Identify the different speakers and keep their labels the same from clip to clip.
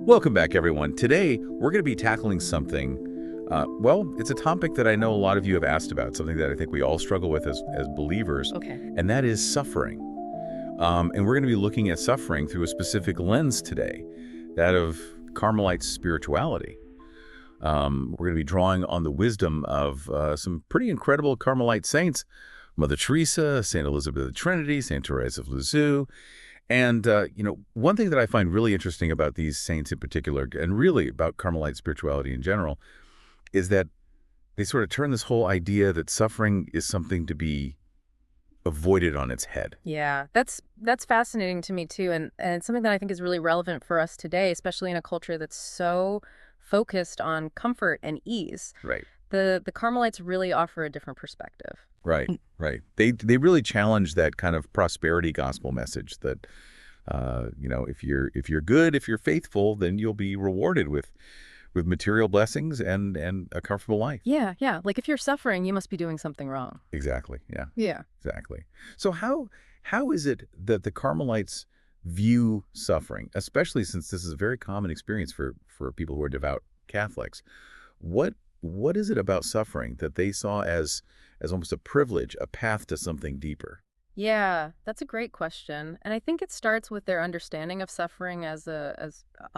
Speaker 1: Welcome back, everyone. Today, we're going to be tackling something, well, it's a topic that I know a lot of you have asked about, something that I think we all struggle with as believers,
Speaker 2: Okay.
Speaker 1: and that is suffering. And we're going to be looking at suffering through a specific lens today, that of Carmelite spirituality. We're going to be drawing on the wisdom of some pretty incredible Carmelite saints, Mother Teresa, St. Elizabeth of the Trinity, St. Therese of Lisieux. And, one thing that I find really interesting about these saints in particular, and really about Carmelite spirituality in general, is that they sort of turn this whole idea that suffering is something to be avoided on its head.
Speaker 2: Yeah, that's fascinating to me too, and it's something that I think is really relevant for us today, especially in a culture that's so focused on comfort and ease.
Speaker 1: Right.
Speaker 2: The Carmelites really offer a different perspective.
Speaker 1: Right, right. They really challenge that kind of prosperity gospel message that, if you're good, if you're faithful, then you'll be rewarded with material blessings and a comfortable life.
Speaker 2: Yeah, yeah. Like if you're suffering, you must be doing something wrong.
Speaker 1: Exactly. Yeah.
Speaker 2: Yeah.
Speaker 1: Exactly. So how is it that the Carmelites view suffering, especially since this is a very common experience for people who are devout Catholics? What is it about suffering that they saw as almost a privilege, a path to something deeper?
Speaker 2: Yeah, that's a great question. And I think it starts with their understanding of suffering as a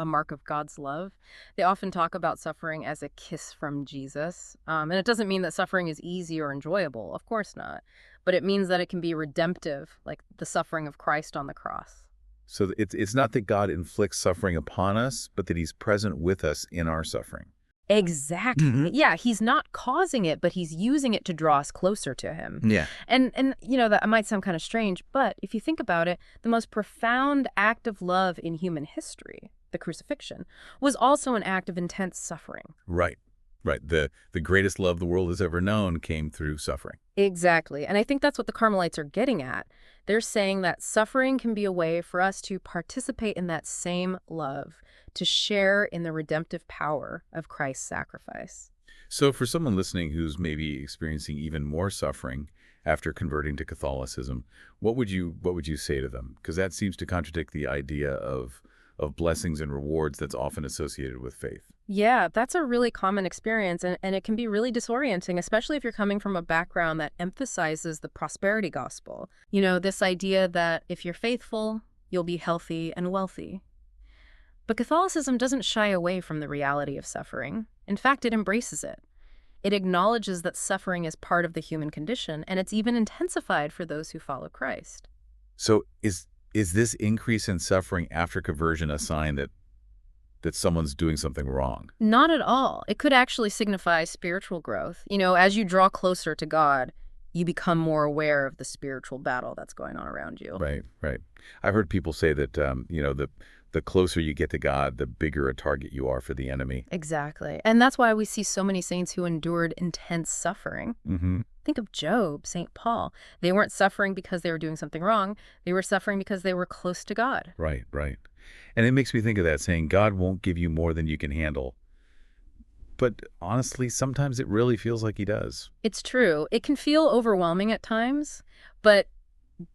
Speaker 2: mark of God's love. They often talk about suffering as a kiss from Jesus. And it doesn't mean that suffering is easy or enjoyable. Of course not. But it means that it can be redemptive, like the suffering of Christ on the cross.
Speaker 1: So it's not that God inflicts suffering upon us, but that he's present with us in our suffering.
Speaker 2: Exactly. Yeah, he's not causing it, but he's using it to draw us closer to him.
Speaker 1: Yeah.
Speaker 2: And that might sound kind of strange, but if you think about it, the most profound act of love in human history, the crucifixion, was also an act of intense suffering.
Speaker 1: Right. Right. The greatest love the world has ever known came through suffering.
Speaker 2: Exactly. And I think that's what the Carmelites are getting at. They're saying that suffering can be a way for us to participate in that same love, to share in the redemptive power of Christ's sacrifice.
Speaker 1: So for someone listening who's maybe experiencing even more suffering after converting to Catholicism, what would you say to them? Because that seems to contradict the idea of blessings and rewards that's often associated with faith.
Speaker 2: Yeah, that's a really common experience, and it can be really disorienting, especially if you're coming from a background that emphasizes the prosperity gospel. This idea that if you're faithful, you'll be healthy and wealthy. But Catholicism doesn't shy away from the reality of suffering. In fact, it embraces it. It acknowledges that suffering is part of the human condition, and it's even intensified for those who follow Christ.
Speaker 1: So is this increase in suffering after conversion a sign that someone's doing something wrong?
Speaker 2: Not at all. It could actually signify spiritual growth. As you draw closer to God, you become more aware of the spiritual battle that's going on around you.
Speaker 1: Right, right. I've heard people say that, the closer you get to God, the bigger a target you are for the enemy.
Speaker 2: Exactly. And that's why we see so many saints who endured intense suffering.
Speaker 1: Mm-hmm.
Speaker 2: Think of Job, St. Paul. They weren't suffering because they were doing something wrong. They were suffering because they were close to God.
Speaker 1: Right, right. And it makes me think of that saying, God won't give you more than you can handle. But honestly, sometimes it really feels like he does.
Speaker 2: It's true. It can feel overwhelming at times, but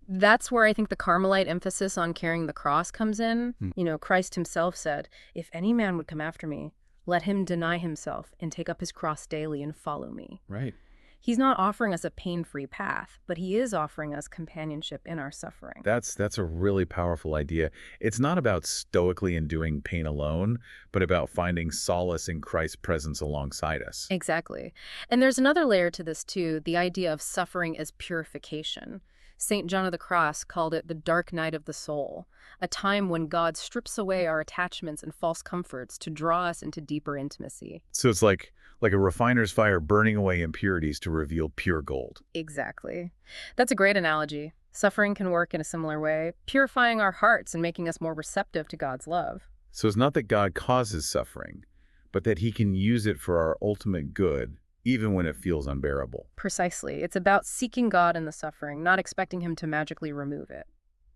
Speaker 2: that's where I think the Carmelite emphasis on carrying the cross comes in. Christ himself said, "If any man would come after me, let him deny himself and take up his cross daily and follow me."
Speaker 1: Right.
Speaker 2: He's not offering us a pain-free path, but he is offering us companionship in our suffering.
Speaker 1: That's a really powerful idea. It's not about stoically enduring pain alone, but about finding solace in Christ's presence alongside us.
Speaker 2: Exactly. And there's another layer to this too, the idea of suffering as purification. St. John of the Cross called it the dark night of the soul, a time when God strips away our attachments and false comforts to draw us into deeper intimacy.
Speaker 1: So it's like a refiner's fire burning away impurities to reveal pure gold.
Speaker 2: Exactly. That's a great analogy. Suffering can work in a similar way, purifying our hearts and making us more receptive to God's love.
Speaker 1: So it's not that God causes suffering, but that he can use it for our ultimate good, even when it feels unbearable.
Speaker 2: Precisely. It's about seeking God in the suffering, not expecting him to magically remove it.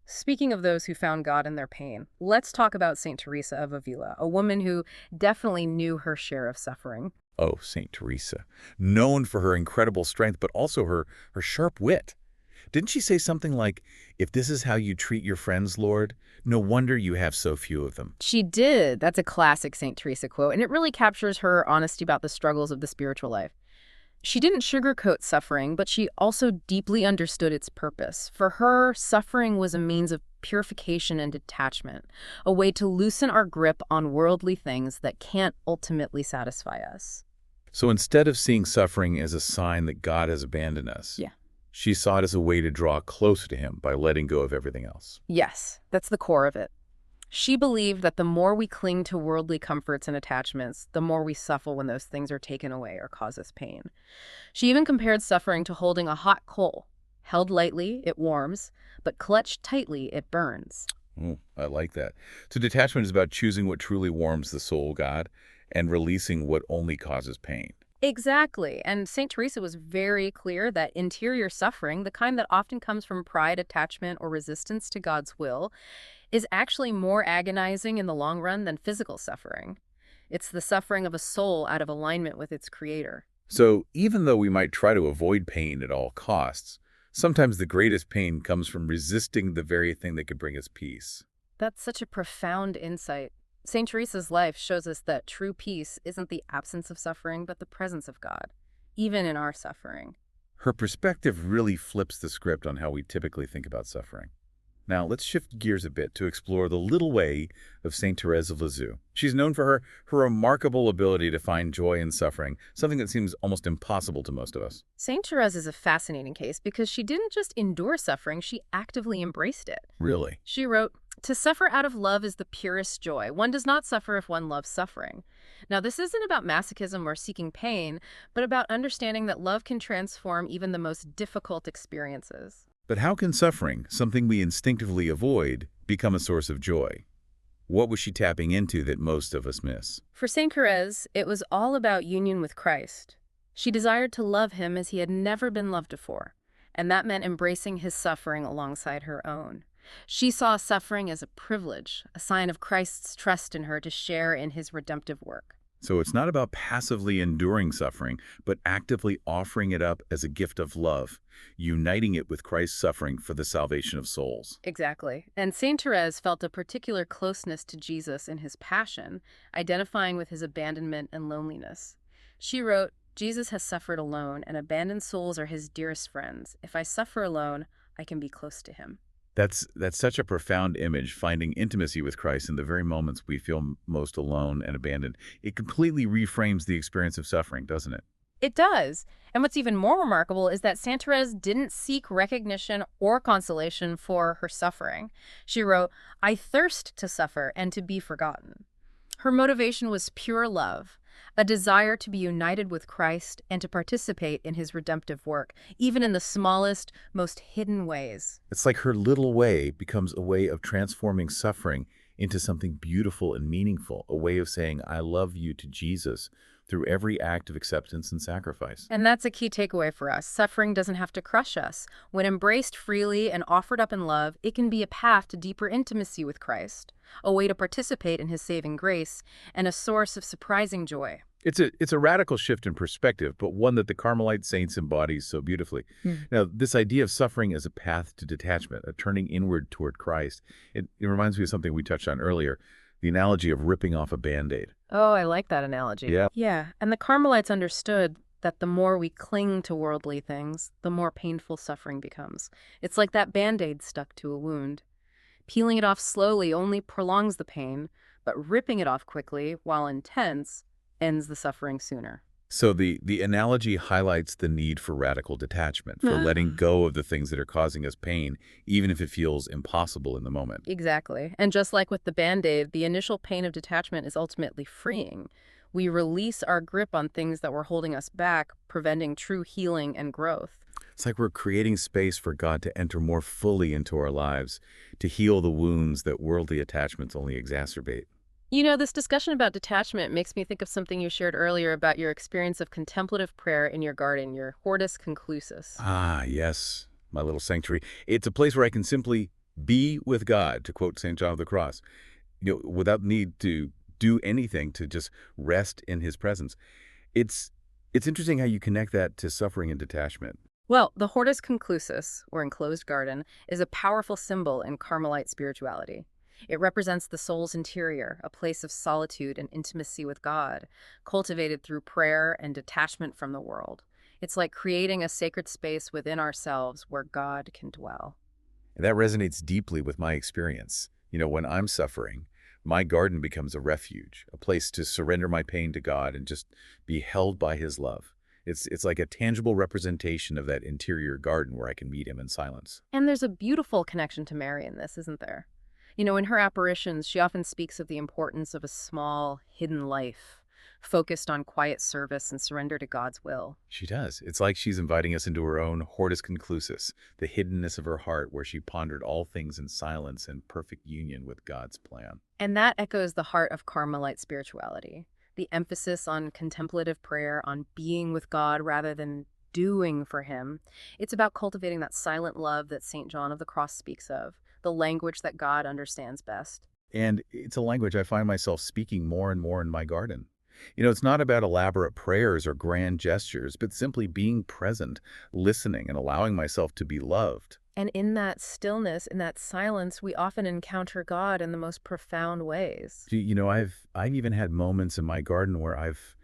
Speaker 2: Speaking of those who found God in their pain, let's talk about St. Teresa of Avila, a woman who definitely knew her share of suffering.
Speaker 1: Oh, St. Teresa, known for her incredible strength, but also her sharp wit. Didn't she say something like, if this is how you treat your friends, Lord, no wonder you have so few of them?
Speaker 2: She did. That's a classic St. Teresa quote, and it really captures her honesty about the struggles of the spiritual life. She didn't sugarcoat suffering, but she also deeply understood its purpose. For her, suffering was a means of purification and detachment, a way to loosen our grip on worldly things that can't ultimately satisfy us.
Speaker 1: So instead of seeing suffering as a sign that God has abandoned us,
Speaker 2: Yeah.
Speaker 1: she saw it as a way to draw closer to him by letting go of everything else.
Speaker 2: Yes, that's the core of it. She believed that the more we cling to worldly comforts and attachments, the more we suffer when those things are taken away or cause us pain. She even compared suffering to holding a hot coal. Held lightly, it warms, but clutched tightly, it burns.
Speaker 1: Oh, I like that. So detachment is about choosing what truly warms the soul, God, and releasing what only causes pain.
Speaker 2: Exactly. And St. Teresa was very clear that interior suffering, the kind that often comes from pride, attachment, or resistance to God's will, is actually more agonizing in the long run than physical suffering. It's the suffering of a soul out of alignment with its creator.
Speaker 1: So even though we might try to avoid pain at all costs, sometimes the greatest pain comes from resisting the very thing that could bring us peace.
Speaker 2: That's such a profound insight. St. Teresa's life shows us that true peace isn't the absence of suffering, but the presence of God, even in our suffering.
Speaker 1: Her perspective really flips the script on how we typically think about suffering. Now, let's shift gears a bit to explore the little way of St. Therese of Lisieux. She's known for her remarkable ability to find joy in suffering, something that seems almost impossible to most of us.
Speaker 2: St. Therese is a fascinating case because she didn't just endure suffering, she actively embraced it.
Speaker 1: Really?
Speaker 2: She wrote, "To suffer out of love is the purest joy. One does not suffer if one loves suffering." Now, this isn't about masochism or seeking pain, but about understanding that love can transform even the most difficult experiences.
Speaker 1: But how can suffering, something we instinctively avoid, become a source of joy? What was she tapping into that most of us miss?
Speaker 2: For St. Therese, it was all about union with Christ. She desired to love him as he had never been loved before, and that meant embracing his suffering alongside her own. She saw suffering as a privilege, a sign of Christ's trust in her to share in his redemptive work.
Speaker 1: So it's not about passively enduring suffering, but actively offering it up as a gift of love, uniting it with Christ's suffering for the salvation of souls.
Speaker 2: Exactly. And St. Therese felt a particular closeness to Jesus in his passion, identifying with his abandonment and loneliness. She wrote, "Jesus has suffered alone, and abandoned souls are his dearest friends. If I suffer alone, I can be close to him."
Speaker 1: That's such a profound image, finding intimacy with Christ in the very moments we feel most alone and abandoned. It completely reframes the experience of suffering, doesn't it?
Speaker 2: It does. And what's even more remarkable is that St. Therese didn't seek recognition or consolation for her suffering. She wrote, "I thirst to suffer and to be forgotten." Her motivation was pure love, a desire to be united with Christ and to participate in his redemptive work, even in the smallest, most hidden ways.
Speaker 1: It's like her little way becomes a way of transforming suffering into something beautiful and meaningful, a way of saying, I love you to Jesus through every act of acceptance and sacrifice.
Speaker 2: And that's a key takeaway for us. Suffering doesn't have to crush us. When embraced freely and offered up in love, it can be a path to deeper intimacy with Christ, a way to participate in his saving grace, and a source of surprising joy.
Speaker 1: It's a radical shift in perspective, but one that the Carmelite saints embodies so beautifully. Now, this idea of suffering as a path to detachment, a turning inward toward Christ, it reminds me of something we touched on earlier, the analogy of ripping off a Band-Aid.
Speaker 2: Oh, I like that analogy.
Speaker 1: Yeah.
Speaker 2: Yeah, and the Carmelites understood that the more we cling to worldly things, the more painful suffering becomes. It's like that Band-Aid stuck to a wound. Peeling it off slowly only prolongs the pain, but ripping it off quickly, while intense, ends the suffering sooner.
Speaker 1: So the analogy highlights the need for radical detachment, for letting go of the things that are causing us pain, even if it feels impossible in the moment.
Speaker 2: Exactly. And just like with the Band-Aid, the initial pain of detachment is ultimately freeing. We release our grip on things that were holding us back, preventing true healing and growth.
Speaker 1: It's like we're creating space for God to enter more fully into our lives, to heal the wounds that worldly attachments only exacerbate.
Speaker 2: You know, this discussion about detachment makes me think of something you shared earlier about your experience of contemplative prayer in your garden, your hortus conclusus.
Speaker 1: Ah, yes, my little sanctuary. It's a place where I can simply be with God, to quote St. John of the Cross, without need to do anything, to just rest in his presence. It's interesting how you connect that to suffering and detachment.
Speaker 2: Well, the hortus conclusus, or enclosed garden, is a powerful symbol in Carmelite spirituality. It represents the soul's interior, a place of solitude and intimacy with God, cultivated through prayer and detachment from the world. It's like creating a sacred space within ourselves where God can dwell.
Speaker 1: And that resonates deeply with my experience. When I'm suffering, my garden becomes a refuge, a place to surrender my pain to God and just be held by his love. It's like a tangible representation of that interior garden where I can meet him in silence.
Speaker 2: And there's a beautiful connection to Mary in this, isn't there? In her apparitions, she often speaks of the importance of a small, hidden life, focused on quiet service and surrender to God's will.
Speaker 1: She does. It's like she's inviting us into her own hortus conclusus, the hiddenness of her heart where she pondered all things in silence and perfect union with God's plan.
Speaker 2: And that echoes the heart of Carmelite spirituality, the emphasis on contemplative prayer, on being with God rather than doing for him. It's about cultivating that silent love that St. John of the Cross speaks of, the language that God understands best.
Speaker 1: And it's a language I find myself speaking more and more in my garden. It's not about elaborate prayers or grand gestures, but simply being present, listening, and allowing myself to be loved.
Speaker 2: And in that stillness, in that silence, we often encounter God in the most profound ways.
Speaker 1: I've even had moments in my garden where I've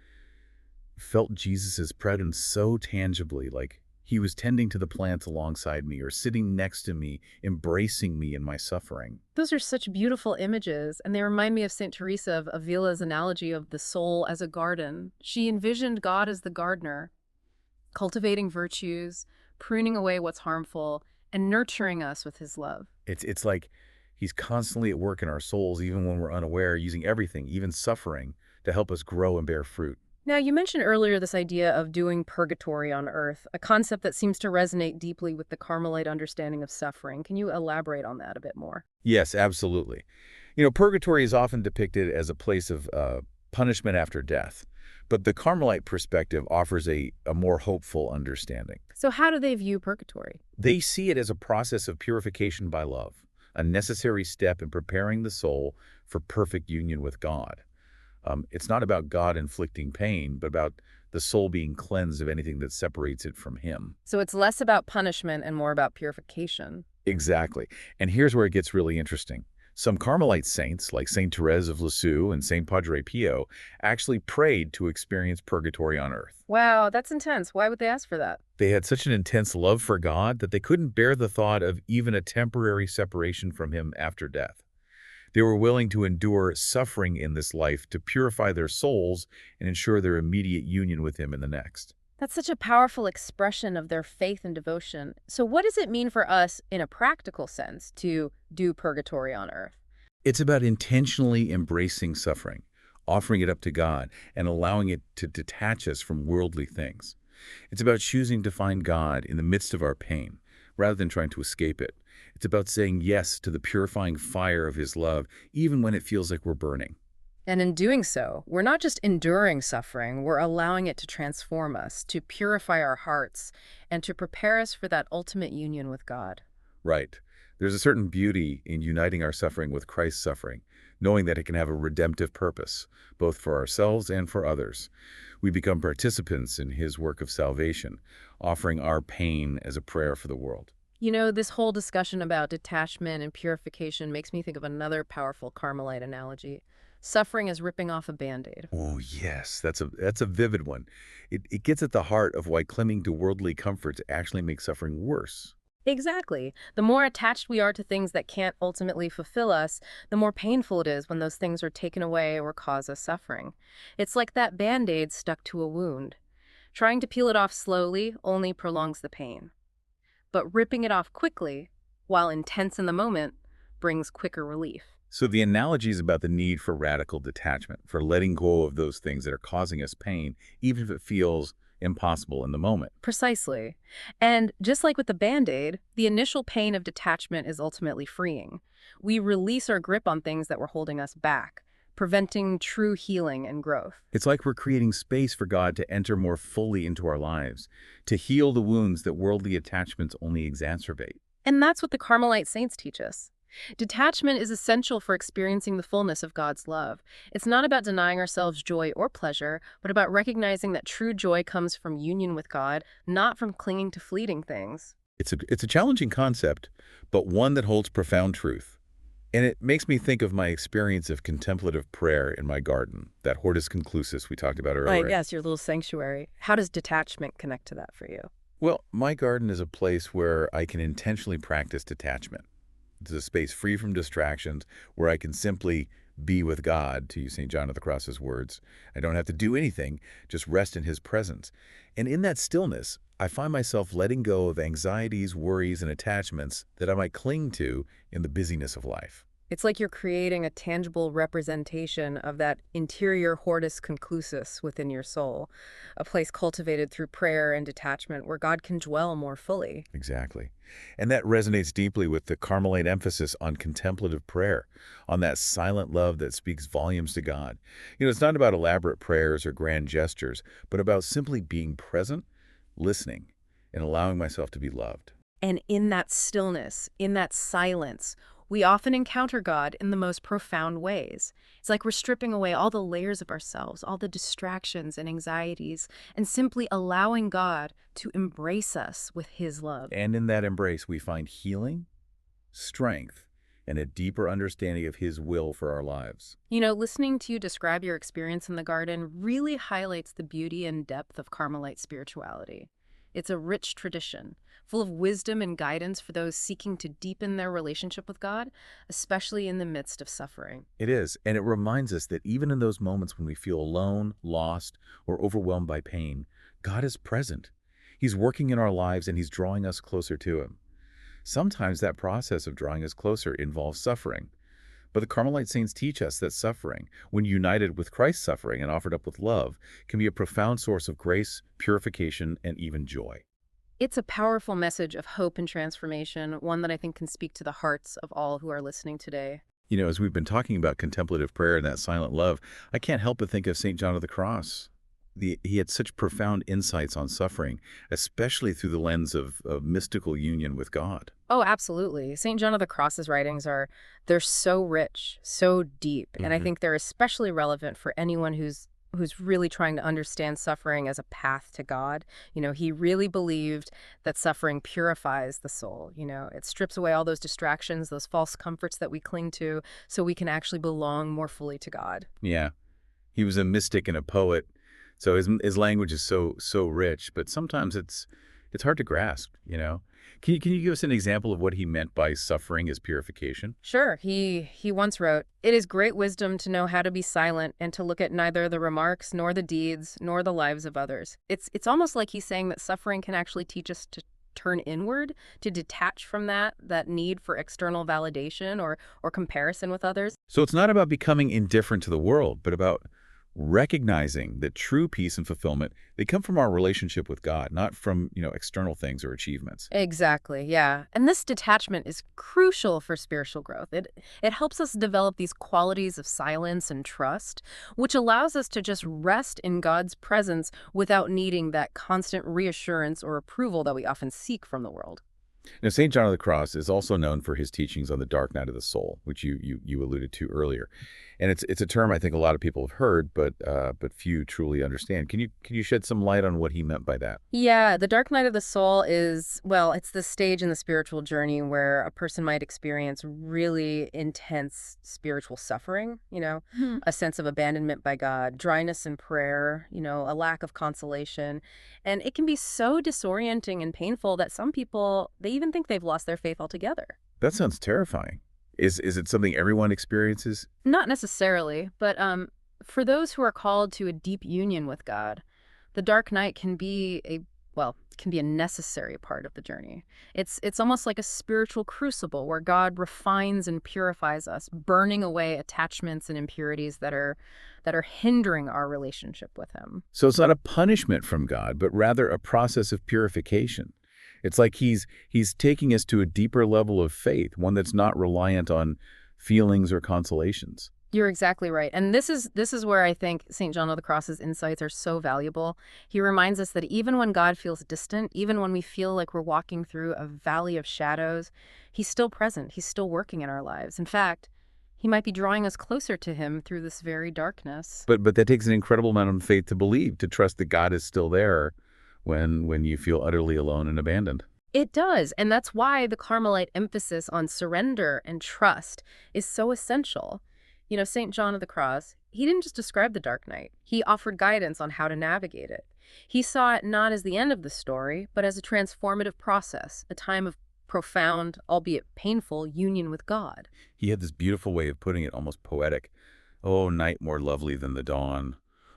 Speaker 1: felt Jesus's presence so tangibly, like he was tending to the plants alongside me or sitting next to me, embracing me in my suffering.
Speaker 2: Those are such beautiful images, and they remind me of St. Teresa of Avila's analogy of the soul as a garden. She envisioned God as the gardener, cultivating virtues, pruning away what's harmful, and nurturing us with his love.
Speaker 1: It's like he's constantly at work in our souls, even when we're unaware, using everything, even suffering, to help us grow and bear fruit.
Speaker 2: Now, you mentioned earlier this idea of doing purgatory on earth, a concept that seems to resonate deeply with the Carmelite understanding of suffering. Can you elaborate on that a bit more?
Speaker 1: Yes, absolutely. Purgatory is often depicted as a place of punishment after death, but the Carmelite perspective offers a more hopeful understanding.
Speaker 2: So how do they view purgatory?
Speaker 1: They see it as a process of purification by love, a necessary step in preparing the soul for perfect union with God. It's not about God inflicting pain, but about the soul being cleansed of anything that separates it from him.
Speaker 2: So it's less about punishment and more about purification.
Speaker 1: Exactly. And here's where it gets really interesting. Some Carmelite saints, like Saint Therese of Lisieux and Saint Padre Pio, actually prayed to experience purgatory on earth.
Speaker 2: Wow, that's intense. Why would they ask for that?
Speaker 1: They had such an intense love for God that they couldn't bear the thought of even a temporary separation from him after death. They were willing to endure suffering in this life to purify their souls and ensure their immediate union with him in the next.
Speaker 2: That's such a powerful expression of their faith and devotion. So what does it mean for us in a practical sense to do purgatory on earth?
Speaker 1: It's about intentionally embracing suffering, offering it up to God, and allowing it to detach us from worldly things. It's about choosing to find God in the midst of our pain, rather than trying to escape it. It's about saying yes to the purifying fire of his love, even when it feels like we're burning.
Speaker 2: And in doing so, we're not just enduring suffering, we're allowing it to transform us, to purify our hearts, and to prepare us for that ultimate union with God.
Speaker 1: Right. There's a certain beauty in uniting our suffering with Christ's suffering, knowing that it can have a redemptive purpose, both for ourselves and for others. We become participants in his work of salvation, offering our pain as a prayer for the world.
Speaker 2: This whole discussion about detachment and purification makes me think of another powerful Carmelite analogy. Suffering is ripping off a Band-Aid.
Speaker 1: Oh, yes, that's a vivid one. It gets at the heart of why clinging to worldly comforts actually makes suffering worse.
Speaker 2: Exactly. The more attached we are to things that can't ultimately fulfill us, the more painful it is when those things are taken away or cause us suffering. It's like that Band-Aid stuck to a wound. Trying to peel it off slowly only prolongs the pain. But ripping it off quickly, while intense in the moment, brings quicker relief.
Speaker 1: So the analogy is about the need for radical detachment, for letting go of those things that are causing us pain, even if it feels impossible in the moment.
Speaker 2: Precisely. And just like with the Band-Aid, the initial pain of detachment is ultimately freeing. We release our grip on things that were holding us back, preventing true healing and growth.
Speaker 1: It's like we're creating space for God to enter more fully into our lives, to heal the wounds that worldly attachments only exacerbate.
Speaker 2: And that's what the Carmelite saints teach us. Detachment is essential for experiencing the fullness of God's love. It's not about denying ourselves joy or pleasure, but about recognizing that true joy comes from union with God, not from clinging to fleeting things.
Speaker 1: It's a challenging concept, but one that holds profound truth. And it makes me think of my experience of contemplative prayer in my garden, that hortus conclusus we talked about
Speaker 2: Right,
Speaker 1: earlier.
Speaker 2: yes, your little sanctuary. How does detachment connect to that for you?
Speaker 1: Well, my garden is a place where I can intentionally practice detachment. It's a space free from distractions where I can simply be with God, to use St. John of the Cross's words. I don't have to do anything, just rest in his presence. And in that stillness, I find myself letting go of anxieties, worries, and attachments that I might cling to in the busyness of life.
Speaker 2: It's like you're creating a tangible representation of that interior hortus conclusus within your soul, a place cultivated through prayer and detachment where God can dwell more fully.
Speaker 1: Exactly. And that resonates deeply with the Carmelite emphasis on contemplative prayer, on that silent love that speaks volumes to God. It's not about elaborate prayers or grand gestures, but about simply being present, listening, and allowing myself to be loved.
Speaker 2: And in that stillness, in that silence, we often encounter God in the most profound ways. It's like we're stripping away all the layers of ourselves, all the distractions and anxieties, and simply allowing God to embrace us with his love.
Speaker 1: And in that embrace, we find healing, strength, and a deeper understanding of his will for our lives.
Speaker 2: Listening to you describe your experience in the garden really highlights the beauty and depth of Carmelite spirituality. It's a rich tradition, full of wisdom and guidance for those seeking to deepen their relationship with God, especially in the midst of suffering.
Speaker 1: It is, and it reminds us that even in those moments when we feel alone, lost, or overwhelmed by pain, God is present. He's working in our lives and he's drawing us closer to him. Sometimes that process of drawing us closer involves suffering. But the Carmelite saints teach us that suffering, when united with Christ's suffering and offered up with love, can be a profound source of grace, purification, and even joy.
Speaker 2: It's a powerful message of hope and transformation, one that I think can speak to the hearts of all who are listening today.
Speaker 1: As we've been talking about contemplative prayer and that silent love, I can't help but think of St. John of the Cross. He had such profound insights on suffering, especially through the lens of mystical union with God.
Speaker 2: Oh, absolutely. St. John of the Cross's writings they're so rich, so deep, and I think they're especially relevant for anyone who's really trying to understand suffering as a path to God. He really believed that suffering purifies the soul. It strips away all those distractions, those false comforts that we cling to, so we can actually belong more fully to God.
Speaker 1: Yeah, he was a mystic and a poet, so his language is so rich, but sometimes it's hard to grasp. Can you give us an example of what he meant by suffering as purification?
Speaker 2: Sure. He once wrote, "It is great wisdom to know how to be silent and to look at neither the remarks nor the deeds nor the lives of others." It's almost like he's saying that suffering can actually teach us to turn inward, to detach from that need for external validation or comparison with others.
Speaker 1: So it's not about becoming indifferent to the world, but about recognizing that true peace and fulfillment, they come from our relationship with God, not from, external things or achievements.
Speaker 2: Exactly, yeah. And this detachment is crucial for spiritual growth. It helps us develop these qualities of silence and trust, which allows us to just rest in God's presence without needing that constant reassurance or approval that we often seek from the world.
Speaker 1: Now, St. John of the Cross is also known for his teachings on the dark night of the soul, which you alluded to earlier. And it's a term I think a lot of people have heard, but few truly understand. Can you shed some light on what he meant by that?
Speaker 2: Yeah, the dark night of the soul it's the stage in the spiritual journey where a person might experience really intense spiritual suffering, a sense of abandonment by God, dryness in prayer, a lack of consolation. And it can be so disorienting and painful that some people, they even think they've lost their faith altogether.
Speaker 1: That sounds terrifying. Is it something everyone experiences?
Speaker 2: Not necessarily, but for those who are called to a deep union with God, the dark night can be a necessary part of the journey. It's almost like a spiritual crucible where God refines and purifies us, burning away attachments and impurities that are hindering our relationship with him.
Speaker 1: So it's not a punishment from God, but rather a process of purification. It's like he's taking us to a deeper level of faith, one that's not reliant on feelings or consolations.
Speaker 2: You're exactly right. And this is where I think St. John of the Cross's insights are so valuable. He reminds us that even when God feels distant, even when we feel like we're walking through a valley of shadows, he's still present. He's still working in our lives. In fact, he might be drawing us closer to him through this very darkness.
Speaker 1: But that takes an incredible amount of faith to believe, to trust that God is still there when you feel utterly alone and abandoned.
Speaker 2: It does, and that's why the Carmelite emphasis on surrender and trust is so essential. You know, St. John of the Cross, he didn't just describe the dark night. He offered guidance on how to navigate it. He saw it not as the end of the story, but as a transformative process, a time of profound, albeit painful, union with God.
Speaker 1: He had this beautiful way of putting it, almost poetic. Oh, night more lovely than the dawn.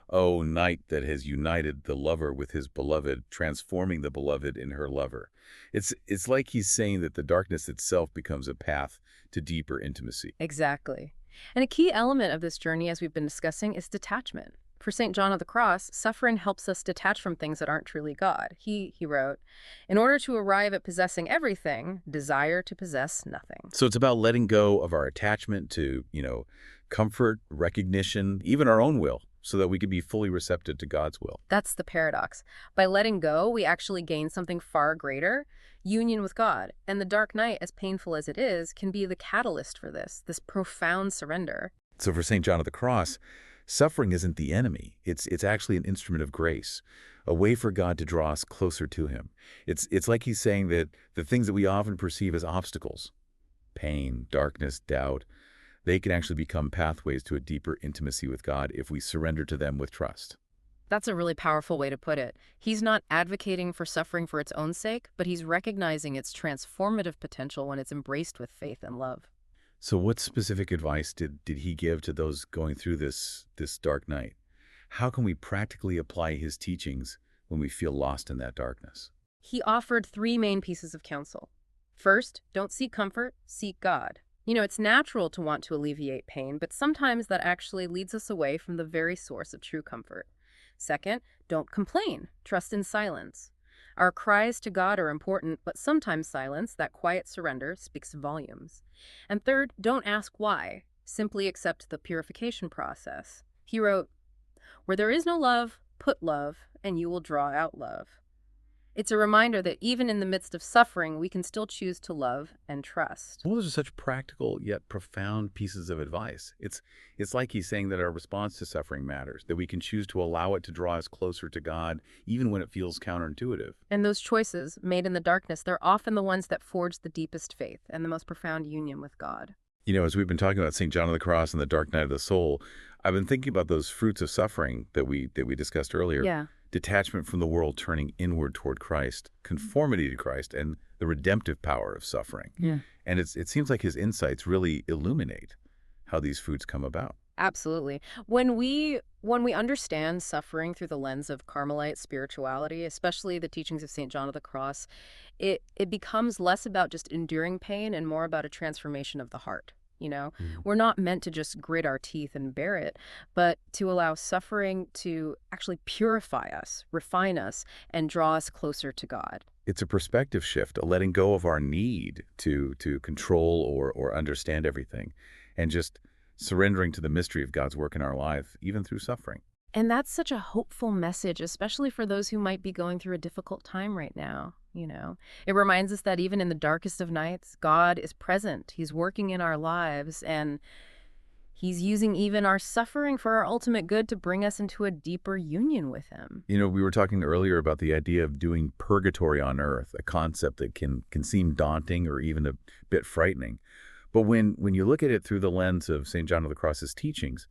Speaker 1: Oh, night that has united the lover with his beloved, transforming the beloved in her lover. It's like he's saying that the darkness itself becomes a path to deeper intimacy.
Speaker 2: Exactly. And a key element of this journey, as we've been discussing, is detachment. For St. John of the Cross, suffering helps us detach from things that aren't truly God. He wrote, in order to arrive at possessing everything, desire to possess nothing.
Speaker 1: So it's about letting go of our attachment to, comfort, recognition, even our own will, so that we can be fully receptive to God's will.
Speaker 2: That's the paradox. By letting go, we actually gain something far greater, union with God. And the dark night, as painful as it is, can be the catalyst for this profound surrender.
Speaker 1: So for St. John of the Cross, suffering isn't the enemy. It's actually an instrument of grace, a way for God to draw us closer to him. It's like he's saying that the things that we often perceive as obstacles, pain, darkness, doubt, they can actually become pathways to a deeper intimacy with God if we surrender to them with trust.
Speaker 2: That's a really powerful way to put it. He's not advocating for suffering for its own sake, but he's recognizing its transformative potential when it's embraced with faith and love.
Speaker 1: So what specific advice did he give to those going through this dark night? How can we practically apply his teachings when we feel lost in that darkness?
Speaker 2: He offered three main pieces of counsel. First, don't seek comfort, seek God. You know, it's natural to want to alleviate pain, but sometimes that actually leads us away from the very source of true comfort. Second, don't complain, trust in silence. Our cries to God are important, but sometimes silence, that quiet surrender, speaks volumes. And third, don't ask why, simply accept the purification process. He wrote, where there is no love, put love, and you will draw out love. It's a reminder that even in the midst of suffering, we can still choose to love and trust.
Speaker 1: Well, those are such practical yet profound pieces of advice. It's like he's saying that our response to suffering matters, that we can choose to allow it to draw us closer to God, even when it feels counterintuitive.
Speaker 2: And those choices, made in the darkness, they're often the ones that forge the deepest faith and the most profound union with God.
Speaker 1: As we've been talking about St. John of the Cross and the dark night of the soul, I've been thinking about those fruits of suffering that we discussed earlier.
Speaker 2: Yeah.
Speaker 1: Detachment from the world, turning inward toward Christ, conformity to Christ, and the redemptive power of suffering.
Speaker 2: Yeah.
Speaker 1: And it seems like his insights really illuminate how these fruits come about.
Speaker 2: Absolutely. When we understand suffering through the lens of Carmelite spirituality, especially the teachings of St. John of the Cross, it becomes less about just enduring pain and more about a transformation of the heart. We're not meant to just grit our teeth and bear it, but to allow suffering to actually purify us, refine us, and draw us closer to God.
Speaker 1: It's a perspective shift, a letting go of our need to control or understand everything, and just surrendering to the mystery of God's work in our life, even through suffering.
Speaker 2: And that's such a hopeful message, especially for those who might be going through a difficult time right now. It reminds us that even in the darkest of nights, God is present. He's working in our lives, and he's using even our suffering for our ultimate good to bring us into a deeper union with him.
Speaker 1: We were talking earlier about the idea of doing purgatory on earth, a concept that can seem daunting or even a bit frightening. But when you look at it through the lens of St. John of the Cross's teachings,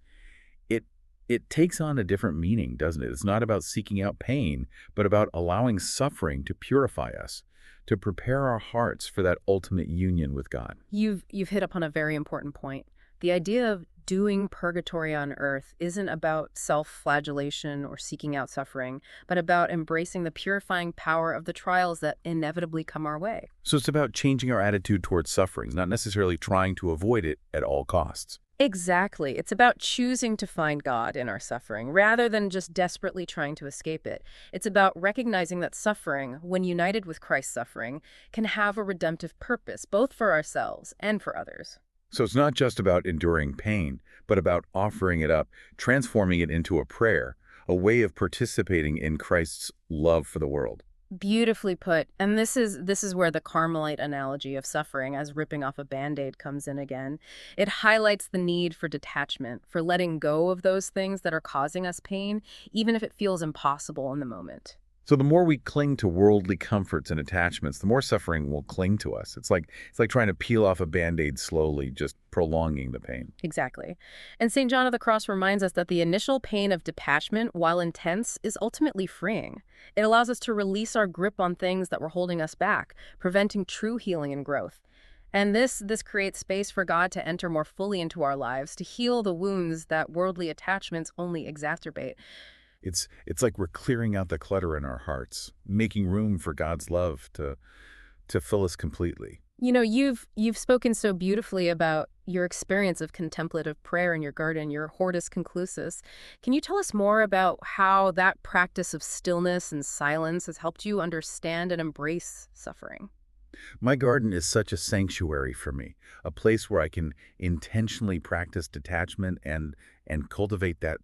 Speaker 1: it takes on a different meaning, doesn't it? It's not about seeking out pain, but about allowing suffering to purify us, to prepare our hearts for that ultimate union with God.
Speaker 2: You've hit upon a very important point. The idea of doing purgatory on earth isn't about self-flagellation or seeking out suffering, but about embracing the purifying power of the trials that inevitably come our way.
Speaker 1: So it's about changing our attitude towards suffering, not necessarily trying to avoid it at all costs.
Speaker 2: Exactly. It's about choosing to find God in our suffering rather than just desperately trying to escape it. It's about recognizing that suffering, when united with Christ's suffering, can have a redemptive purpose, both for ourselves and for others.
Speaker 1: So it's not just about enduring pain, but about offering it up, transforming it into a prayer, a way of participating in Christ's love for the world.
Speaker 2: Beautifully put. And this is where the Carmelite analogy of suffering as ripping off a Band-Aid comes in again. It highlights the need for detachment, for letting go of those things that are causing us pain, even if it feels impossible in the moment.
Speaker 1: So the more we cling to worldly comforts and attachments, the more suffering will cling to us. It's like trying to peel off a Band-Aid slowly, just prolonging the pain.
Speaker 2: Exactly. And St. John of the Cross reminds us that the initial pain of detachment, while intense, is ultimately freeing. It allows us to release our grip on things that were holding us back, preventing true healing and growth. And this creates space for God to enter more fully into our lives, to heal the wounds that worldly attachments only exacerbate.
Speaker 1: It's like we're clearing out the clutter in our hearts, making room for God's love to fill us completely.
Speaker 2: You know, you've spoken so beautifully about your experience of contemplative prayer in your garden, your hortus conclusus. Can you tell us more about how that practice of stillness and silence has helped you understand and embrace suffering?
Speaker 1: My garden is such a sanctuary for me, a place where I can intentionally practice detachment and cultivate that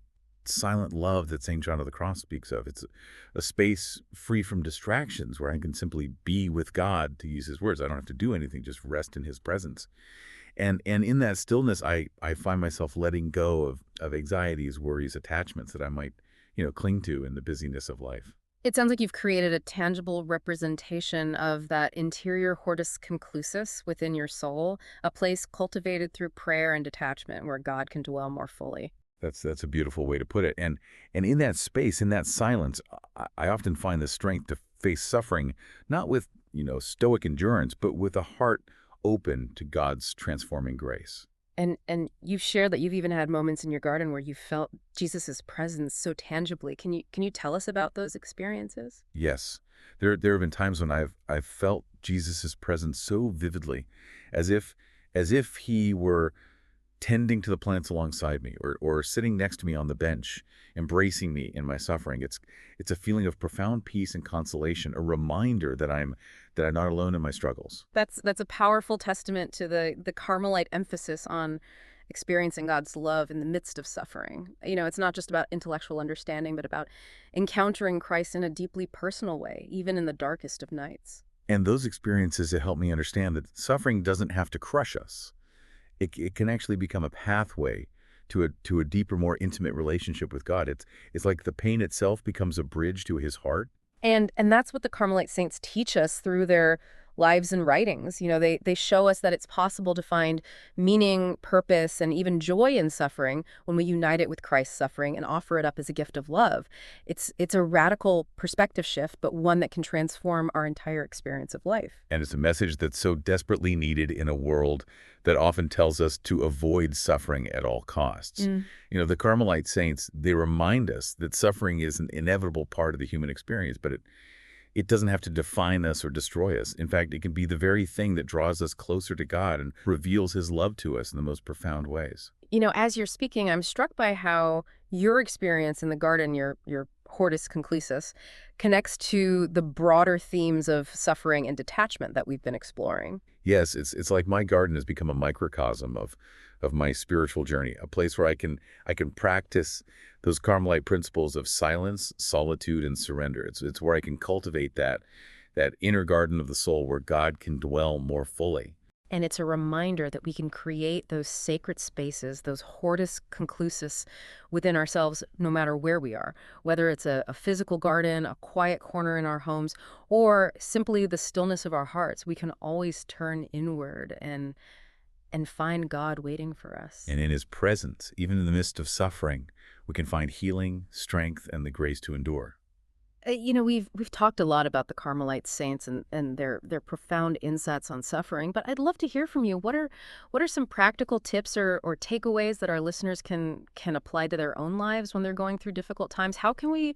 Speaker 1: silent love that St. John of the Cross speaks of. It's a space free from distractions where I can simply be with God, to use his words. I don't have to do anything, just rest in his presence. And in that stillness, I find myself letting go of anxieties, worries, attachments that I might, cling to in the busyness of life.
Speaker 2: It sounds like you've created a tangible representation of that interior hortus conclusus within your soul, a place cultivated through prayer and detachment where God can dwell more fully.
Speaker 1: That's a beautiful way to put it. And in that space, in that silence, I often find the strength to face suffering, not with, stoic endurance, but with a heart open to God's transforming grace.
Speaker 2: And you've shared that you've even had moments in your garden where you felt Jesus's presence so tangibly. Can you tell us about those experiences?
Speaker 1: Yes. There have been times when I've felt Jesus' presence so vividly, as if he were tending to the plants alongside me, or sitting next to me on the bench, embracing me in my suffering. It's a feeling of profound peace and consolation, a reminder that I'm not alone in my struggles.
Speaker 2: That's a powerful testament to the Carmelite emphasis on experiencing God's love in the midst of suffering. You know, it's not just about intellectual understanding, but about encountering Christ in a deeply personal way, even in the darkest of nights.
Speaker 1: And those experiences have helped me understand that suffering doesn't have to crush us. It can actually become a pathway to a deeper, more intimate relationship with God. It's like the pain itself becomes a bridge to his heart.
Speaker 2: And that's what the Carmelite saints teach us through their lives and writings. You know, they show us that it's possible to find meaning, purpose, and even joy in suffering when we unite it with Christ's suffering and offer it up as a gift of love. It's a radical perspective shift, but one that can transform our entire experience of life.
Speaker 1: And it's a message that's so desperately needed in a world that often tells us to avoid suffering at all costs. The Carmelite saints, they remind us that suffering is an inevitable part of the human experience, but it doesn't have to define us or destroy us. In fact, it can be the very thing that draws us closer to God and reveals his love to us in the most profound ways.
Speaker 2: You know, as you're speaking, I'm struck by how your experience in the garden, your hortus conclusus, connects to the broader themes of suffering and detachment that we've been exploring.
Speaker 1: Yes, it's like my garden has become a microcosm of my spiritual journey, a place where I can practice those Carmelite principles of silence, solitude, and surrender. It's where I can cultivate that inner garden of the soul where God can dwell more fully.
Speaker 2: And it's a reminder that we can create those sacred spaces, those hortus conclusus within ourselves, no matter where we are, whether it's a physical garden, a quiet corner in our homes, or simply the stillness of our hearts. We can always turn inward and find God waiting for us.
Speaker 1: And in his presence, even in the midst of suffering, we can find healing, strength, and the grace to endure.
Speaker 2: You know, we've talked a lot about the Carmelite saints and their profound insights on suffering, but I'd love to hear from you. What are some practical tips or takeaways that our listeners can apply to their own lives when they're going through difficult times? How can we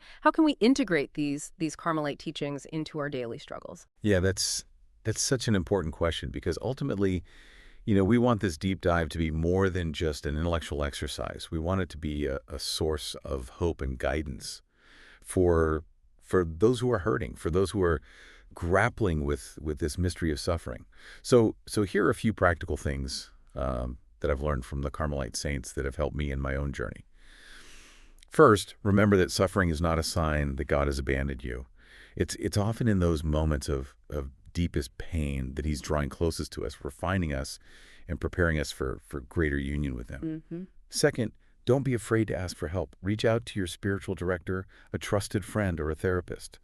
Speaker 2: integrate these Carmelite teachings into our daily struggles?
Speaker 1: Yeah, that's such an important question because ultimately, we want this deep dive to be more than just an intellectual exercise. We want it to be a source of hope and guidance for those who are hurting, for those who are grappling with this mystery of suffering. So here are a few practical things that I've learned from the Carmelite saints that have helped me in my own journey. First, remember that suffering is not a sign that God has abandoned you. It's often in those moments of deepest pain that he's drawing closest to us, refining us, and preparing us for greater union with him. Second, don't be afraid to ask for help. Reach out to your spiritual director, a trusted friend, or a therapist.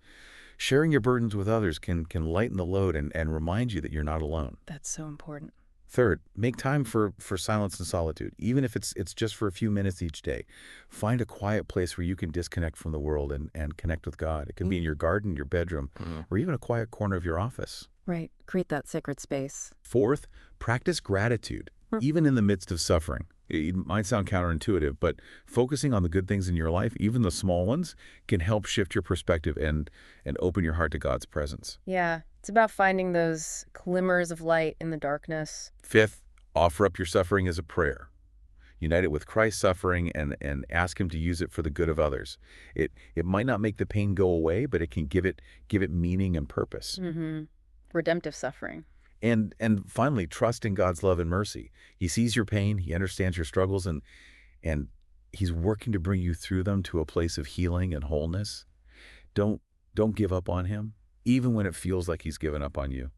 Speaker 1: Sharing your burdens with others can lighten the load and remind you that you're not alone.
Speaker 2: That's so important.
Speaker 1: Third, make time for silence and solitude, even if it's just for a few minutes each day. Find a quiet place where you can disconnect from the world and connect with God. It can be in your garden, your bedroom, or even a quiet corner of your office.
Speaker 2: Right. Create that sacred space.
Speaker 1: Fourth, practice gratitude, even in the midst of suffering. It might sound counterintuitive, but focusing on the good things in your life, even the small ones, can help shift your perspective and open your heart to God's presence.
Speaker 2: Yeah. It's about finding those glimmers of light in the darkness.
Speaker 1: Fifth, offer up your suffering as a prayer. Unite it with Christ's suffering and ask him to use it for the good of others. It might not make the pain go away, but it can give it meaning and purpose.
Speaker 2: Redemptive suffering.
Speaker 1: And finally, trust in God's love and mercy. He sees your pain, he understands your struggles, and he's working to bring you through them to a place of healing and wholeness. Don't give up on him, even when it feels like he's given up on you.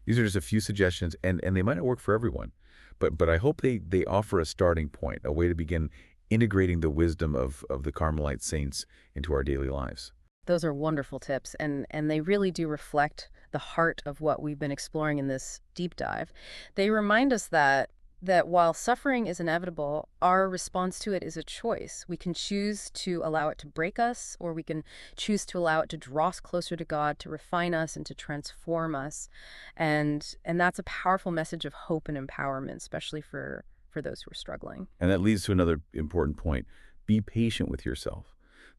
Speaker 1: These are just a few suggestions, and they might not work for everyone, but I hope they offer a starting point, a way to begin integrating the wisdom of the Carmelite saints into our daily lives.
Speaker 2: Those are wonderful tips, and they really do reflect the heart of what we've been exploring in this deep dive. They remind us that while suffering is inevitable, our response to it is a choice. We can choose to allow it to break us, or we can choose to allow it to draw us closer to God, to refine us, and to transform us. And that's a powerful message of hope and empowerment, especially for those who are struggling.
Speaker 1: And that leads to another important point. Be patient with yourself.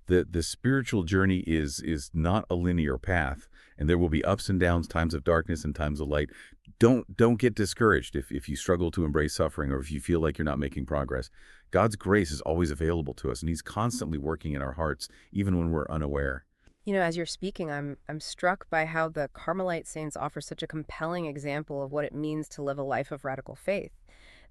Speaker 1: The spiritual journey is not a linear path, and there will be ups and downs, times of darkness and times of light. Don't get discouraged if you struggle to embrace suffering, or if you feel like you're not making progress. God's grace is always available to us, and he's constantly working in our hearts, even when we're unaware.
Speaker 2: You know, as you're speaking, I'm struck by how the Carmelite saints offer such a compelling example of what it means to live a life of radical faith.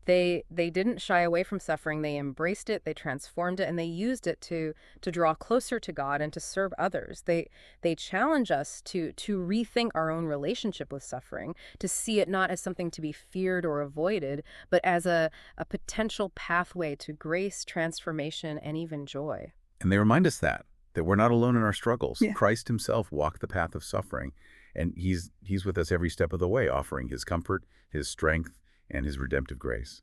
Speaker 2: They didn't shy away from suffering. They embraced it, they transformed it, and they used it to draw closer to God and to serve others. They challenge us to rethink our own relationship with suffering, to see it not as something to be feared or avoided, but as a potential pathway to grace, transformation, and even joy.
Speaker 1: And they remind us that we're not alone in our struggles.
Speaker 2: Yeah.
Speaker 1: Christ himself walked the path of suffering, and he's with us every step of the way, offering his comfort, his strength, and his redemptive grace.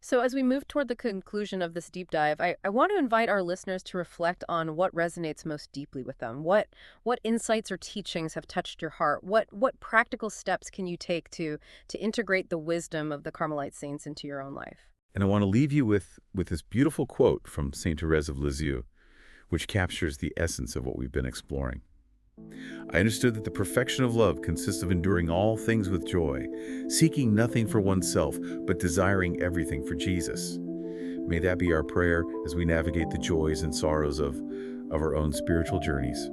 Speaker 2: So as we move toward the conclusion of this deep dive, I want to invite our listeners to reflect on what resonates most deeply with them. What insights or teachings have touched your heart? What practical steps can you take to integrate the wisdom of the Carmelite saints into your own life?
Speaker 1: And I want to leave you with this beautiful quote from St. Teresa of Lisieux, which captures the essence of what we've been exploring. I understood that the perfection of love consists of enduring all things with joy, seeking nothing for oneself, but desiring everything for Jesus. May that be our prayer as we navigate the joys and sorrows of our own spiritual journeys.